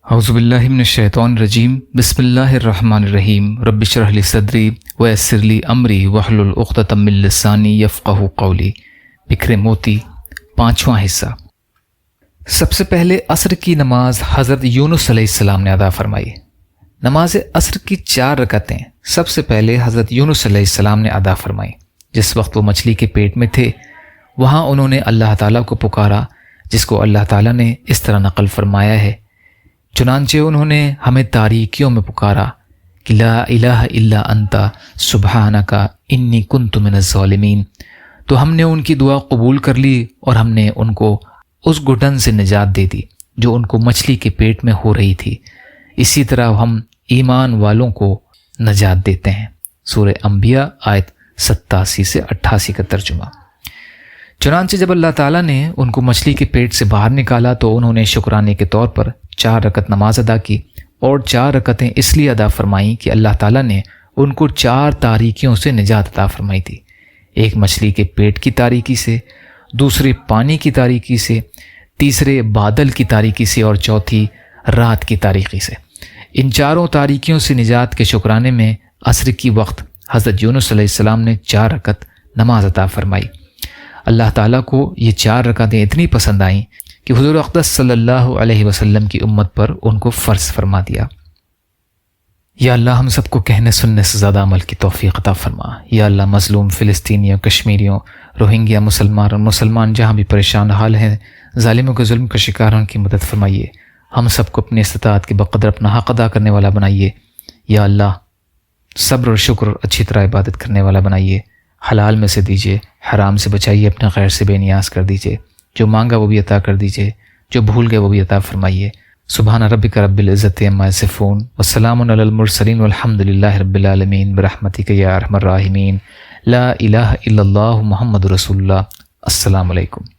اعوذ باللہ من الشیطان الرجیم بسم اللہ الرحمن الرحیم رب اشرح لی صدری ویسر لی امری واحلل عقدۃ من لسانی یفقہوا قولی۔ بکھرے موتی، 5واں حصہ۔ سب سے پہلے عصر کی نماز حضرت یونس علیہ السلام نے ادا فرمائی۔ نماز عصر کی 4 رکعتیں سب سے پہلے حضرت یونس علیہ السلام نے ادا فرمائی۔ جس وقت وہ مچھلی کے پیٹ میں تھے وہاں انہوں نے اللہ تعالیٰ کو پکارا، جس کو اللہ تعالیٰ نے اس طرح نقل فرمایا ہے، چنانچہ انہوں نے ہمیں تاریکیوں میں پکارا کہ لا الہ الا انت سبحانک انی کنت من الظالمین، تو ہم نے ان کی دعا قبول کر لی اور ہم نے ان کو اس گھٹن سے نجات دے دی جو ان کو مچھلی کے پیٹ میں ہو رہی تھی۔ اسی طرح ہم ایمان والوں کو نجات دیتے ہیں۔ سورہ انبیاء آیت 87 سے 88 کا ترجمہ۔ چنانچہ جب اللہ تعالیٰ نے ان کو مچھلی کے پیٹ سے باہر نکالا تو انہوں نے شکرانے کے طور پر 4 رکعت نماز ادا کی، اور 4 رکعتیں اس لیے ادا فرمائیں کہ اللہ تعالیٰ نے ان کو 4 تاریکیوں سے نجات عطا فرمائی تھی۔ ایک مچھلی کے پیٹ کی تاریکی سے، دوسرے پانی کی تاریکی سے، تیسرے بادل کی تاریکی سے، اور چوتھی رات کی تاریکی سے۔ ان 4 تاریکیوں سے نجات کے شکرانے میں عصر کی وقت حضرت یونس علیہ السلام نے 4 رکعت نماز عطا فرمائی۔ اللہ تعالیٰ کو یہ 4 رکعتیں اتنی پسند آئیں کہ حضور اقدس صلی اللہ علیہ وسلم کی امت پر ان کو فرض فرما دیا۔ یا اللہ ہم سب کو کہنے سننے سے زیادہ عمل کی توفیق عطا فرما۔ یا اللہ مظلوم فلسطینیوں، کشمیریوں، روہنگیا مسلمان جہاں بھی پریشان حال ہیں، ظالموں کے ظلم کا شکار ان کی مدد فرمائیے۔ ہم سب کو اپنی استطاعت کے بقدر اپنا حق ادا کرنے والا بنائیے۔ یا اللہ صبر اور شکر اور اچھی طرح عبادت کرنے والا بنائیے۔ حلال میں سے دیجیے، حرام سے بچائیے، اپنے غیر سے بے نیاز کر دیجیے۔ جو مانگا وہ بھی عطا کر دیجیے، جو بھول گئے وہ بھی عطا فرمائیے۔ سبحان ربک رب العزت عما یصفون وسلام علی المرسلین والحمد للہ رب العالمین برحمتک یا ارحم الراحمین۔ لا الہ الا اللہ محمد رسول اللہ۔ السلام علیکم۔